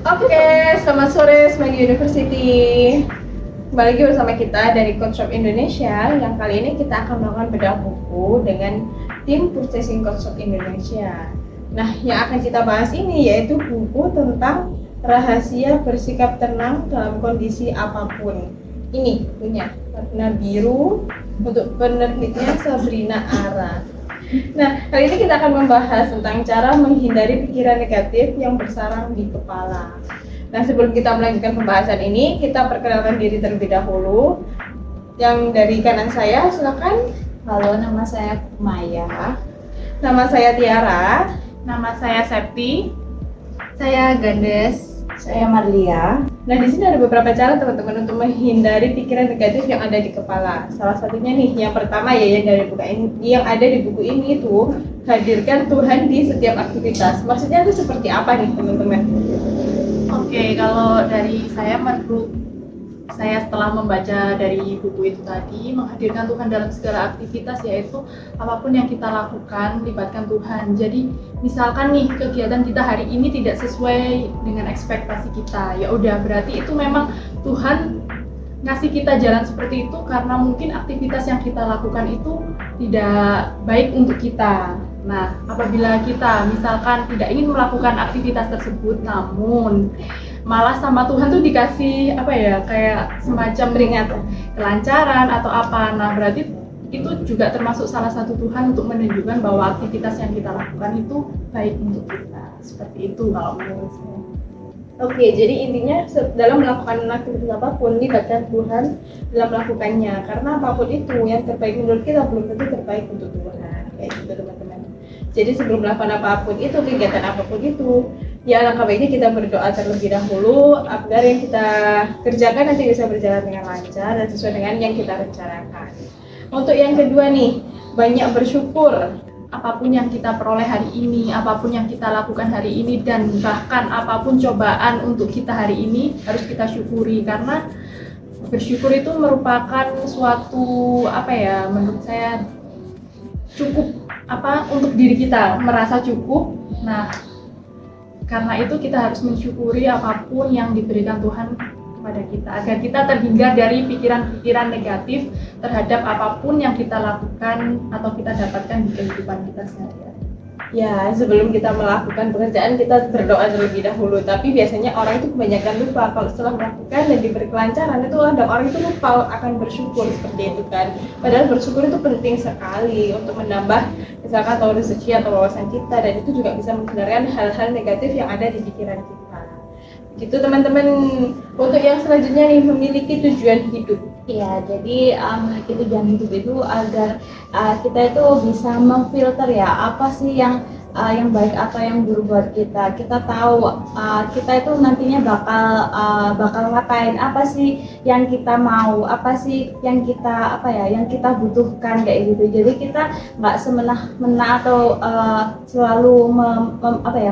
Oke, selamat sore Semanggi University. Kembali lagi bersama kita dari Coach Shop Indonesia. Yang kali ini kita akan melakukan bedah buku dengan tim Purchasing Coach Shop Indonesia. Nah, yang akan kita bahas ini yaitu buku tentang rahasia bersikap tenang dalam kondisi apapun. Ini punya warna biru untuk penerbitnya Sabrina Ara. Nah, kali ini kita akan membahas tentang cara menghindari pikiran negatif yang bersarang di kepala. Nah, sebelum kita melanjutkan pembahasan ini, kita perkenalkan diri terlebih dahulu. Yang dari kanan saya, silakan. Halo, nama saya Maya. Nama saya Tiara. Nama saya Septi. Saya Gandes. Saya Marlia. Nah, di sini ada beberapa cara teman-teman untuk menghindari pikiran negatif yang ada di kepala. Salah satunya nih, yang pertama ya yang ada di buku ini itu hadirkan Tuhan di setiap aktivitas. Maksudnya itu seperti apa nih, teman-teman? Oke, kalau dari saya, menurut saya setelah membaca dari buku itu tadi, menghadirkan Tuhan dalam segala aktivitas, yaitu apapun yang kita lakukan, libatkan Tuhan. Jadi misalkan nih kegiatan kita hari ini tidak sesuai dengan ekspektasi kita, ya udah berarti itu memang Tuhan ngasih kita jalan seperti itu karena mungkin aktivitas yang kita lakukan itu tidak baik untuk kita. Nah, apabila kita misalkan tidak ingin melakukan aktivitas tersebut, namun malah sama Tuhan tuh dikasih kayak semacam peringatan, kelancaran atau apa. Nah, berarti itu juga termasuk salah satu Tuhan untuk menunjukkan bahwa aktivitas yang kita lakukan itu baik untuk kita. Seperti itu kalau menurut saya. Oke, jadi intinya dalam melakukan aktivitas apapun, libatkan Tuhan dalam melakukannya. Karena apapun itu yang terbaik menurut kita belum tentu terbaik untuk Tuhan. Kayak gitu, teman-teman. Jadi sebelum melakukan apapun itu, kegiatan apapun itu, ya alangkah baiknya kita berdoa terlebih dahulu agar yang kita kerjakan nanti bisa berjalan dengan lancar dan sesuai dengan yang kita rencanakan. Untuk yang kedua nih, banyak bersyukur. Apapun yang kita peroleh hari ini, apapun yang kita lakukan hari ini, dan bahkan apapun cobaan untuk kita hari ini harus kita syukuri, karena bersyukur itu merupakan suatu menurut saya cukup untuk diri kita, merasa cukup. Nah, karena itu kita harus mensyukuri apapun yang diberikan Tuhan kepada kita, agar kita terhindar dari pikiran-pikiran negatif terhadap apapun yang kita lakukan atau kita dapatkan di kehidupan kita sehari-hari. Ya, sebelum kita melakukan pekerjaan kita berdoa terlebih dahulu. Tapi biasanya orang itu kebanyakan lupa kalau setelah melakukan dan diberi kelancaran itu orang itu lupa akan bersyukur seperti itu kan. Padahal bersyukur itu penting sekali untuk menambah misalkan atau rezeki atau wawasan kita, dan itu juga bisa menghindarkan hal-hal negatif yang ada di pikiran kita. Gitu teman-teman. Untuk yang selanjutnya nih, memiliki tujuan hidup. Iya, jadi memiliki tujuan hidup itu agar kita itu bisa memfilter ya apa sih yang baik atau yang buruk buat kita. Kita tahu kita itu nantinya bakal ngapain, apa sih yang kita mau, apa sih yang kita yang kita butuhkan kayak gitu. Jadi kita nggak semena-mena atau selalu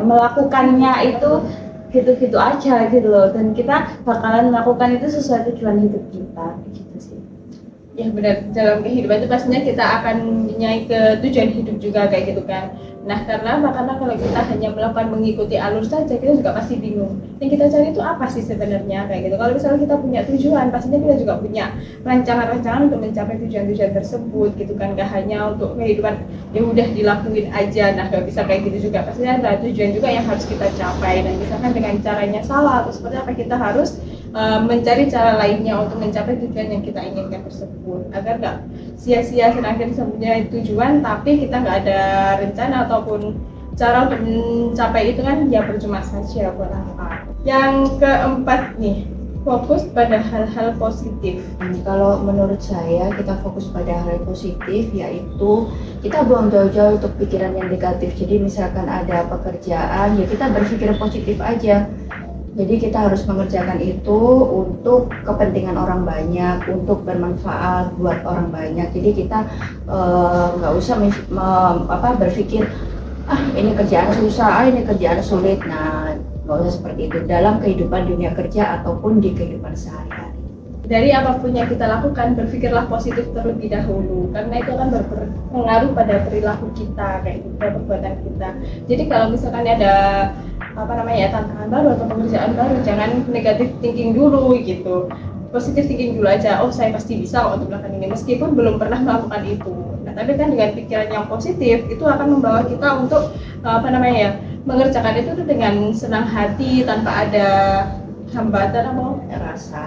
melakukannya itu gitu-gitu aja gitu loh, dan kita bakalan melakukan itu sesuai tujuan hidup kita gitu sih. Ya benar, dalam kehidupan itu pastinya kita akan nyai ke tujuan hidup juga kayak gitu kan. Nah, karena kalau kita hanya melakukan mengikuti alur saja, kita juga pasti bingung. Yang kita cari itu apa sih sebenarnya kayak gitu. Kalau misalnya kita punya tujuan, pastinya kita juga punya rancangan-rancangan untuk mencapai tujuan-tujuan tersebut gitu kan. Gak hanya untuk kehidupan yang udah dilakuin aja, nah gak bisa kayak gitu juga. Pastinya ada tujuan juga yang harus kita capai. Dan misalkan dengan caranya salah atau seperti apa, kita harus mencari cara lainnya untuk mencapai tujuan yang kita inginkan tersebut, agar nggak sia-sia sedangkan sebenarnya tujuan tapi kita nggak ada rencana ataupun cara untuk mencapai itu kan ya percuma saja buat apa. Yang keempat nih, fokus pada hal-hal positif. Kalau menurut saya kita fokus pada hal positif, yaitu kita buang jauh-jauh untuk pikiran yang negatif. Jadi misalkan ada pekerjaan, ya kita berpikir positif aja. Jadi kita harus mengerjakan itu untuk kepentingan orang banyak, untuk bermanfaat buat orang banyak. Jadi kita nggak usah berpikir ini kerjaan susah, ini kerjaan sulit. Nah, nggak usah seperti itu dalam kehidupan dunia kerja ataupun di kehidupan sehari-hari. dari apapun yang kita lakukan, berpikirlah positif terlebih dahulu, karena itu akan berpengaruh pada perilaku kita, kayak gitu, pada perbuatan kita. Jadi kalau misalkan ada tantangan baru atau pekerjaan baru, jangan negatif thinking dulu gitu, positif thinking dulu aja. Oh, saya pasti bisa kok untuk melakukan ini meskipun belum pernah melakukan itu. Nah, tapi kan dengan pikiran yang positif itu akan membawa kita untuk mengerjakan itu dengan senang hati, tanpa ada hambatan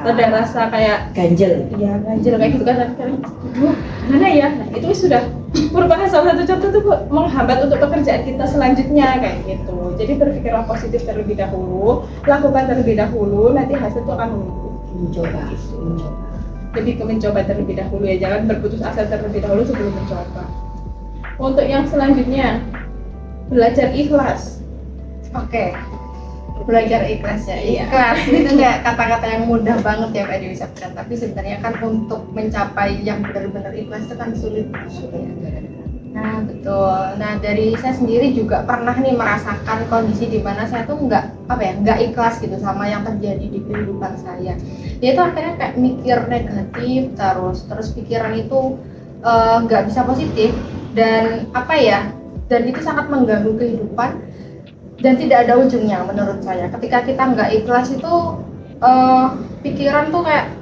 ada rasa kayak ganjel kayak gitu kan. Aduh, mana ya? Nah, itu sudah merupakan salah satu contoh tuh menghambat untuk pekerjaan kita selanjutnya kayak gitu. Jadi berpikirlah positif terlebih dahulu, lakukan terlebih dahulu, nanti hasil itu akan mencoba. Lebih ke mencoba terlebih dahulu ya, jangan berputus asa terlebih dahulu sebelum mencoba. Untuk yang selanjutnya, belajar ikhlas. Oke, belajar ikhlas ya. Ikhlas itu nggak kata-kata yang mudah banget ya Kak Dewi Sabdan, tapi sebenarnya kan untuk mencapai yang benar-benar ikhlas itu kan sulit. Nah betul. Nah dari saya sendiri juga pernah nih merasakan kondisi di mana saya tuh nggak ikhlas gitu sama yang terjadi di kehidupan saya. Yaitu akhirnya kayak mikir negatif terus pikiran itu nggak bisa positif dan dan itu sangat mengganggu kehidupan dan tidak ada ujungnya menurut saya. Ketika kita nggak ikhlas itu pikiran tuh kayak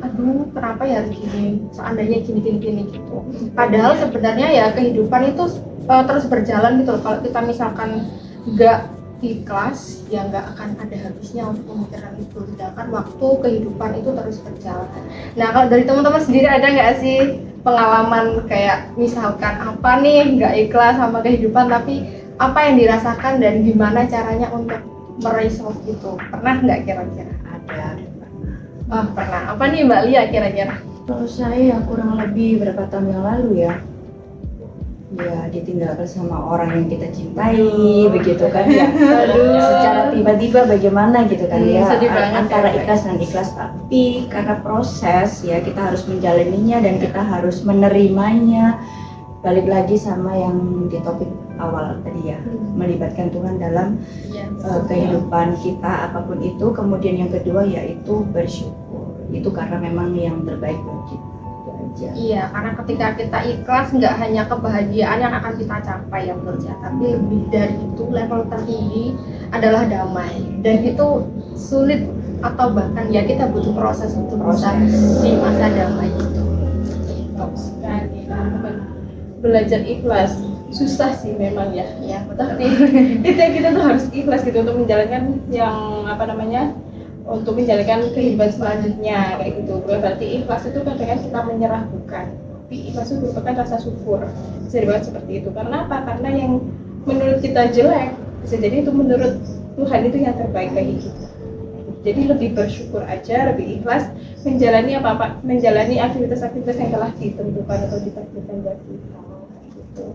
aduh kenapa ya gini, seandainya gini gitu. Padahal sebenarnya ya kehidupan itu terus berjalan gitu. Kalau kita misalkan nggak ikhlas ya nggak akan ada habisnya untuk pemikiran itu. Sedangkan waktu kehidupan itu terus berjalan. Nah kalau dari teman-teman sendiri ada nggak sih pengalaman kayak misalkan apa nih nggak ikhlas sama kehidupan tapi apa yang dirasakan dan gimana caranya untuk meresolve itu? Pernah nggak kira-kira? Ada. Pernah. Apa nih Mbak Lia kira-kira? Kalau saya yang kurang lebih berapa tahun yang lalu ya ditinggalkan sama orang yang kita cintai, begitu kan ya. Secara tiba-tiba bagaimana gitu kan ya, sedih banget antara kan, ikhlas dan ikhlas, tapi karena proses ya kita harus menjalaninya dan kita harus menerimanya. Balik lagi sama yang di topik awal tadi ya, melibatkan Tuhan dalam kehidupan kita apapun itu. Kemudian yang kedua yaitu bersyukur, itu karena memang yang terbaik buat kita. Aja. Iya, karena ketika kita ikhlas nggak hanya kebahagiaan yang akan kita capai ya menurut saya, tapi lebih dari itu level tertinggi adalah damai, dan itu sulit atau bahkan ya kita butuh proses untuk bisa di masa damai itu. Sekali teman-teman, belajar ikhlas susah sih memang ya, tapi itu kita tuh harus ikhlas gitu untuk menjalankan untuk menjalankan kehidupan selanjutnya kayak gitu. Berarti ikhlas itu kadang kita menyerah, bukan, tapi ikhlas itu merupakan rasa syukur, bisa dibuat seperti itu. Karena apa? Karena yang menurut kita jelek bisa jadi itu menurut Tuhan itu yang terbaik bagi kita. Jadi lebih bersyukur aja, lebih ikhlas menjalani aktivitas-aktivitas yang telah ditentukan atau ditakdirkan buat kita gitu.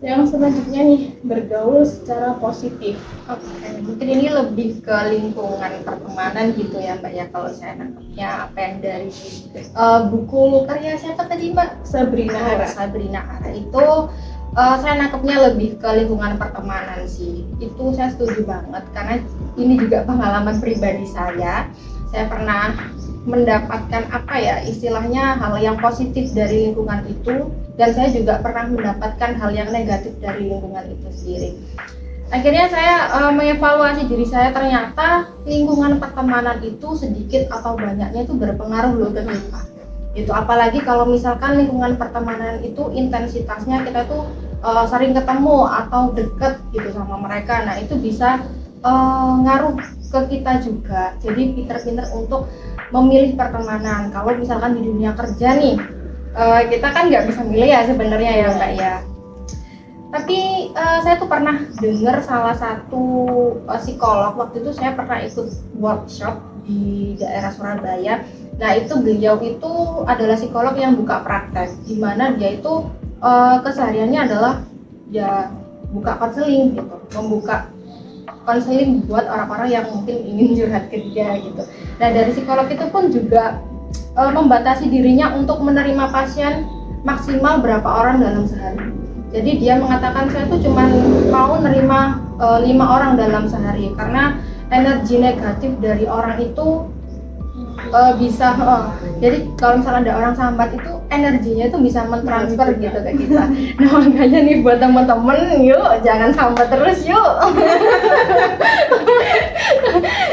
Yang selanjutnya nih, bergaul secara positif. Oke, mungkin ini lebih ke lingkungan pertemanan gitu ya Mbak ya, kalau saya nangkepnya apa yang dari buku karya siapa tadi Mbak? Sabrina Ara itu saya nangkepnya lebih ke lingkungan pertemanan sih. Itu saya setuju banget karena ini juga pengalaman pribadi saya. Saya pernah mendapatkan istilahnya hal yang positif dari lingkungan itu, dan saya juga pernah mendapatkan hal yang negatif dari lingkungan itu sendiri. Akhirnya saya mengevaluasi diri saya, ternyata lingkungan pertemanan itu sedikit atau banyaknya itu berpengaruh loh ke kita. Itu apalagi kalau misalkan lingkungan pertemanan itu intensitasnya kita tuh sering ketemu atau deket gitu sama mereka. Nah itu bisa ngaruh ke kita juga. Jadi pinter-pinter untuk memilih pertemanan. Kalau misalkan di dunia kerja nih, kita kan nggak bisa milih ya sebenarnya ya Mbak ya. Tapi saya tuh pernah dengar salah satu psikolog, waktu itu saya pernah ikut workshop di daerah Surabaya. Nah itu beliau itu adalah psikolog yang buka praktek, di mana dia itu kesehariannya adalah ya buka konseling gitu, membuka konseling buat orang-orang yang mungkin ingin curhat ke dia gitu. Nah dari psikolog itu pun juga membatasi dirinya untuk menerima pasien maksimal berapa orang dalam sehari. Jadi dia mengatakan saya tuh cuma mau nerima 5 orang dalam sehari, karena energi negatif dari orang itu bisa. Jadi kalau misalnya ada orang sambat itu energinya itu bisa mentransfer gitu ke kita. Nah makanya nih buat teman-teman, yuk jangan sambat terus yuk.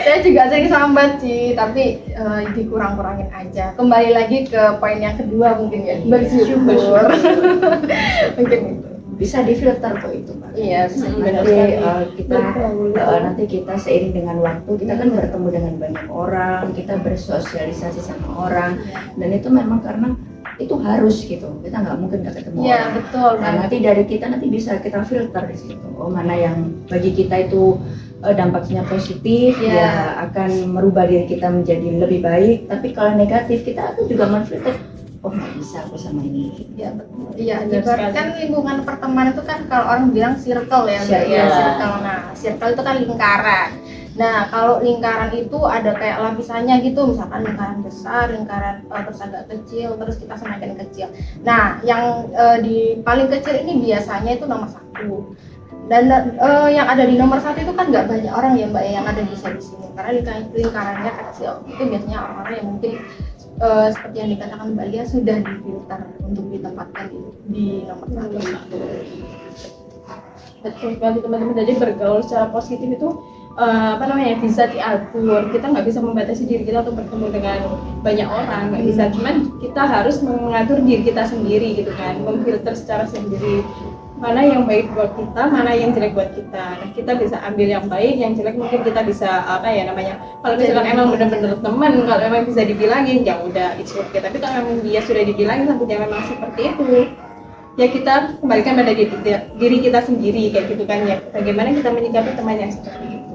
Saya juga sering sambat sih, tapi dikurang-kurangin aja. Kembali lagi ke poin yang kedua mungkin ya, bersyukur. Mungkin itu. Bisa difilter kok itu, Pak. Iya, bisa Nanti kita seiring dengan waktu kita kan bertemu dengan banyak orang, kita bersosialisasi sama orang, dan itu memang karena itu harus gitu, kita nggak mungkin nggak ketemu Iya, orang. betul. Nah, nanti dari kita nanti bisa kita filter di situ, oh mana yang bagi kita itu dampaknya positif, Iya. ya akan merubah diri kita menjadi lebih baik. Tapi kalau negatif kita tuh juga menfilter, oh nggak bisa aku sama ini. Iya betul. Iya, Benar ibaratkan lingkungan pertemanan itu kan kalau orang bilang circle ya, Mbak, ya, Circle. circle. Nah, circle itu kan lingkaran. Nah, kalau lingkaran itu ada kayak lapisannya gitu, misalkan lingkaran besar, lingkaran terus agak kecil, terus kita semakin kecil. Nah, yang di paling kecil ini biasanya itu nomor 1. Dan yang ada di nomor 1 itu kan nggak banyak orang ya Mbak yang ada bisa di sini, karena lingkarannya kecil. Itu biasanya orang-orang yang mungkin seperti yang dikatakan Mbak Lia sudah difilter untuk ditempatkan di nomor 1 itu. Betul sekali teman-teman. Jadi bergaul secara positif itu bisa diatur. Kita nggak bisa membatasi diri kita untuk bertemu dengan banyak orang, nggak bisa. Cuman kita harus mengatur diri kita sendiri gitu kan, memfilter secara sendiri mana yang baik buat kita, mana yang jelek buat kita. Nah, kita bisa ambil yang baik, yang jelek mungkin kita bisa kalau misalkan emang benar-benar teman, kalau emang bisa dibilangin ya udah it's okay. Tapi kalau emang dia sudah dibilangin tapi dia memang seperti itu, ya kita kembalikan pada diri kita sendiri kayak gitu kan ya. Bagaimana kita menyikapi teman yang seperti itu.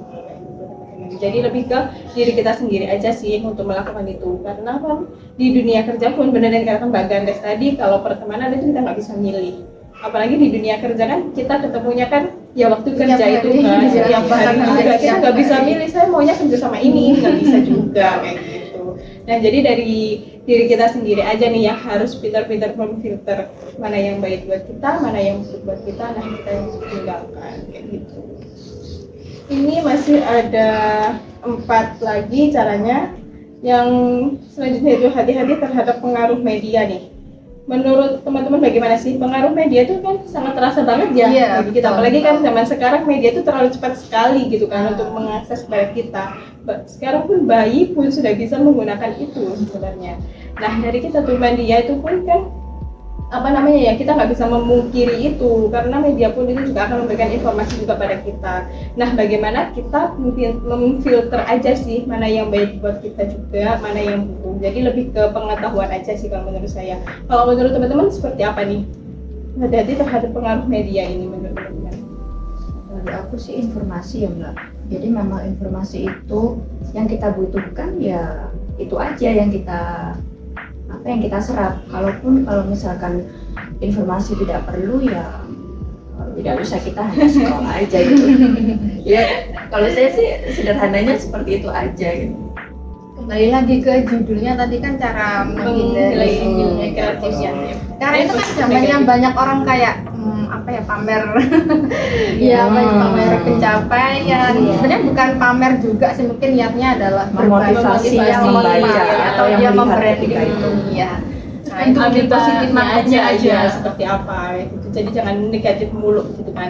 Jadi lebih ke diri kita sendiri aja sih untuk melakukan itu. Karena kan di dunia kerja pun benar yang dikatakan Mbak Gandes tadi, kalau pertemanan itu kita nggak bisa milih. Apalagi di dunia kerja kan kita ketemunya kan ya waktu kerja itu kan setiap hari juga kita nggak bisa milih, saya maunya kerja sama ini, nggak bisa juga kayak gitu. Nah jadi dari diri kita sendiri aja nih yang harus pintar-pintar memfilter mana yang baik buat kita, mana yang buruk buat kita, nah kita yang tinggalkan kayak gitu. Ini masih ada 4 lagi caranya. Yang selanjutnya itu hati-hati terhadap pengaruh media nih. Menurut teman-teman bagaimana sih? Pengaruh media itu kan sangat terasa banget ya Iya, bagi kita. betul. Apalagi kan zaman sekarang media itu terlalu cepat sekali gitu kan untuk mengakses pada kita. Sekarang pun bayi pun sudah bisa menggunakan itu sebenarnya. Nah dari kita tuh media itu pun kan kita nggak bisa memungkiri itu, karena media pun itu juga akan memberikan informasi juga pada kita. Nah bagaimana kita memfilter aja sih mana yang baik buat kita juga, mana yang buruk. Jadi lebih ke pengetahuan aja sih kalau menurut saya. Kalau menurut teman-teman seperti apa nih? Hati-hati terhadap pengaruh media ini menurut teman-teman. Bagi aku sih informasi ya Mbak. Jadi memang informasi itu yang kita butuhkan ya itu aja yang kita serap. Kalau misalkan informasi tidak perlu ya tidak usah, kita hanya scroll aja gitu. Ya kalau saya sih sederhananya seperti itu aja gitu. Kembali lagi ke judulnya tadi kan cara menghindari kreatif ya. Karena itu kan zamannya banyak orang kayak pamer. Iya, banyak pamer pencapaian. Sebenarnya bukan pamer juga sih, mungkin niatnya adalah Memotivasi yang membaca atau yang dia melihat membranding. ketika itu. Iya. Nah, Itu itu ambil kita positifnya maknanya aja seperti apa gitu. Jadi jangan negatif mulu gitu kan.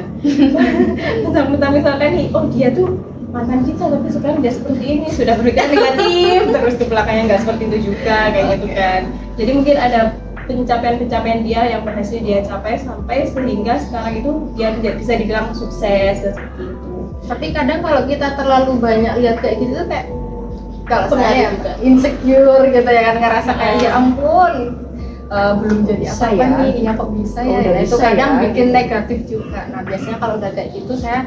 Misalkan nih, oh dia tuh mantan kita tapi sekarang dia seperti ini, sudah berpikir negatif terus ke belakangnya nggak seperti itu juga kayak gitu kan. Jadi mungkin ada pencapaian dia yang berhasil dia capai sampai sehingga sekarang itu dia bisa dibilang sukses dan seperti itu. Tapi kadang kalau kita terlalu banyak lihat kayak gitu tuh kayak kalau Pengaruh saya juga. insecure gitu ya kan, ngerasa kayak ya ampun belum jadi Bisa apa-apa ya. nih, ya kok bisa Oh, ya. udah Nah, itu bisa kadang ya, bikin gitu. negatif juga. Nah biasanya kalau udah kayak gitu saya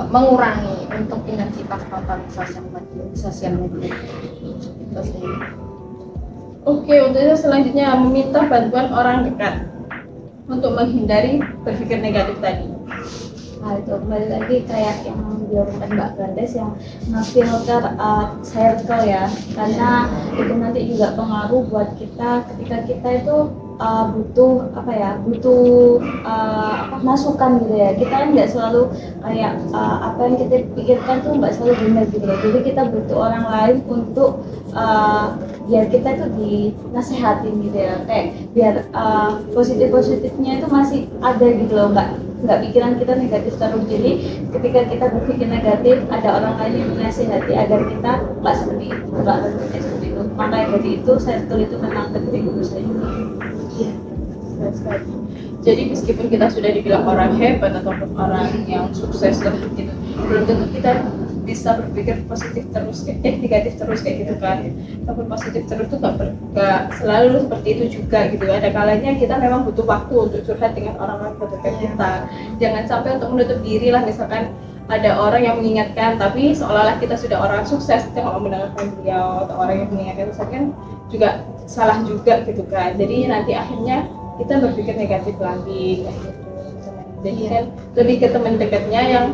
mengurangi untuk intensitas nonton sosial media. Itu sih. Oke, untuk itu selanjutnya meminta bantuan orang dekat untuk menghindari berpikir negatif tadi. Nah itu kembali lagi kayak yang dilakukan Mbak Gandes yang nge-filter circle ya, karena itu nanti juga pengaruh buat kita ketika kita itu butuh masukan gitu ya. Kita kan nggak selalu kayak apa yang kita pikirkan tuh nggak selalu benar gitu ya. Jadi kita butuh orang lain untuk biar kita tuh dinasehatin gitu ya, kayak biar positifnya itu masih ada gitu loh, nggak pikiran kita negatif terus. Jadi ketika kita berpikir negatif, ada orang lain yang menasihati agar kita nggak seperti itu. Makanya dari itu circle itu memang penting untuk saya. Iya, benar sekali. Jadi meskipun kita sudah dibilang orang hebat ataupun orang yang sukses lah gitu, belum tentu kita bisa berpikir positif terus, negatif terus kayak gitu kan. Ataupun positif terus tuh nggak selalu seperti itu juga gitu. Ada kalanya kita memang butuh waktu untuk curhat dengan orang-orang terdekat kita. Jangan sampai untuk menutup diri lah, misalkan ada orang yang mengingatkan tapi seolah-olah kita sudah orang sukses, kita nggak mau mendengarkan beliau, atau orang yang mengingatkan misalkan juga salah juga gitu kan. Jadi nanti akhirnya kita berpikir negatif lagi kayak gitu. Jadi kan lebih ke teman dekatnya yang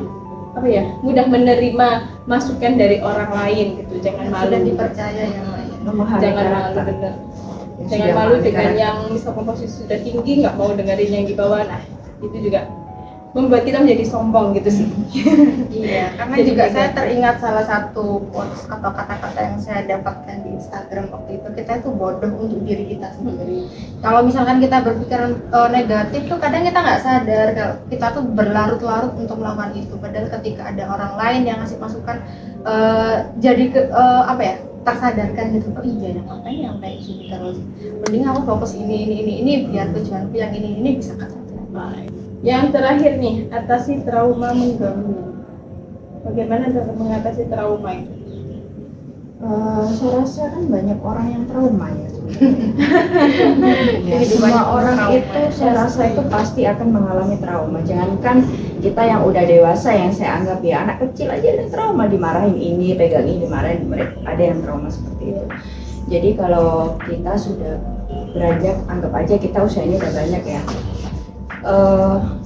apa ya, mudah menerima masukan dari orang lain gitu. Jangan malu, Sudah dipercaya ya Mbak ya. Memahami jangan malu karakter. bener. Yang Jangan sudah malu memahami dengan karakter. yang misalkan posisi sudah tinggi nggak mau dengerin yang di bawah. Nah itu juga membuat kita menjadi sombong gitu sih. Iya, karena Jadi juga beda. saya teringat salah satu quotes atau kata-kata yang saya dapatkan di Instagram waktu itu, kita itu bodoh untuk diri kita sendiri. Kalau misalkan kita berpikiran negatif tuh kadang kita nggak sadar kalau kita tuh berlarut-larut untuk melakukan itu. Padahal ketika ada orang lain yang ngasih masukan, jadi tersadarkan gitu. Oh iya, yang ngapain yang kayak gini terus. Mending aku fokus ini biar tujuanku yang ini bisa tercapai. Yang terakhir nih, atasi trauma mengganggu. Bagaimana cara mengatasi trauma itu? Saya rasa kan banyak orang yang trauma ya. Jadi Semua banyak orang trauma. itu saya rasa itu pasti akan mengalami trauma. Jangankan kita yang udah dewasa, yang saya anggap ya anak kecil aja ada trauma, dimarahin ini, pegang ini, dimarahin, mereka ada yang trauma seperti itu. Jadi kalau kita sudah beranjak, anggap aja kita usianya udah banyak ya.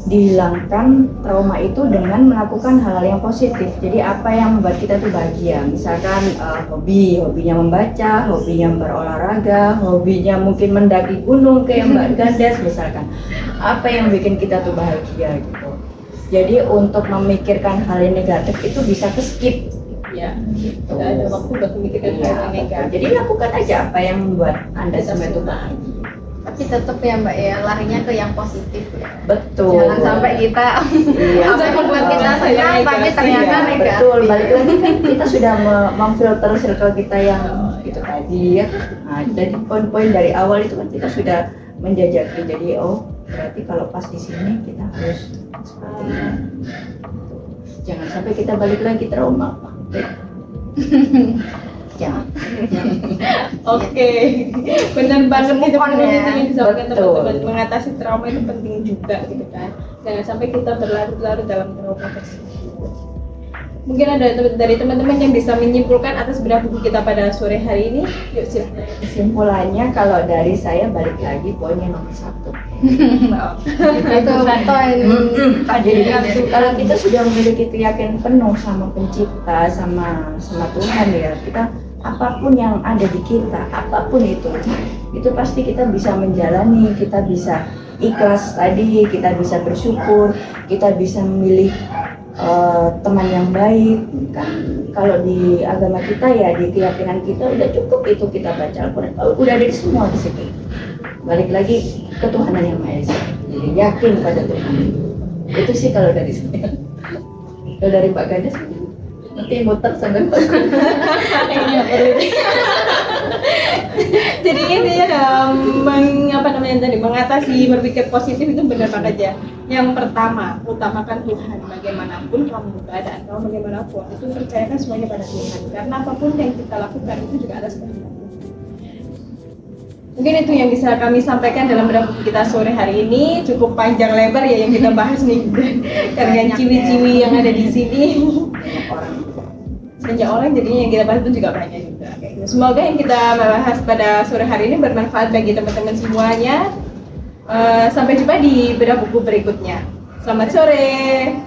Dihilangkan trauma itu dengan melakukan hal-hal yang positif. Jadi apa yang membuat kita tuh bahagia, misalkan hobinya membaca, hobinya berolahraga, hobinya mungkin mendaki gunung kayak Mbak Gandes misalkan. Apa yang bikin kita tuh bahagia gitu. Jadi untuk memikirkan hal yang negatif itu bisa ke skip. Ya, tidak ada waktu buat memikirkan hal yang Iya, negatif. jadi lakukan aja apa yang membuat Anda semua itu bahagia. Tapi tetap ya Mbak ya, larinya ke yang positif ya. Betul. Jangan sampai kita Iya. apa yang membuat kita Sampai senang tapi negatif, ternyata Iya, negatif. betul, balik lagi kan kita sudah memfilter circle kita yang itu tadi ya. Nah, dari poin-poin dari awal itu kan kita sudah menjajaki. Jadi berarti kalau pas di sini kita harus seperti ini. Jangan sampai kita balik lagi trauma. Jangan. Oke, benar banget nih Move on teman-teman, ya. itu yang disampaikan Betul. teman-teman. Mengatasi trauma itu penting juga gitu kan. Jangan sampai kita berlarut-larut dalam trauma tersebut. Mungkin ada dari teman-teman yang bisa menyimpulkan atas bedah buku kita pada sore hari ini. Yuk silahkan. Kesimpulannya kalau dari saya balik lagi poin yang nomor 1. Itu poin. Jadi kalau kita sudah memiliki keyakinan penuh sama pencipta, sama Tuhan ya, kita apapun yang ada di kita, apapun itu pasti kita bisa menjalani, kita bisa ikhlas tadi, kita bisa bersyukur, kita bisa memilih teman yang baik kan. Kalau di agama kita ya, di keyakinan kita udah cukup itu kita baca Al-Quran, udah ada semua di situ. Balik lagi ketuhanan yang Maha Esa, jadi yakin pada Tuhan. Itu sih kalau dari saya. Kalau dari Pak Gadis nanti muter sampai Jadi intinya dalam mengatasi berpikir positif itu benar banget ya. Yang pertama, utamakan Tuhan. Bagaimanapun kamu keadaan kamu bagaimanapun, itu percayakan semuanya pada Tuhan. Karena apapun yang kita lakukan itu juga ada sebabnya. Mungkin itu yang bisa kami sampaikan dalam bedah buku kita sore hari ini. Cukup panjang lebar ya yang kita bahas nih. Karena ciwi-ciwi yang ada di sini. Banyak orang, jadinya yang kita bahas itu juga banyak juga. Kayak gitu. Semoga yang kita bahas pada sore hari ini bermanfaat bagi teman-teman semuanya. Sampai jumpa di bedah buku berikutnya. Selamat sore.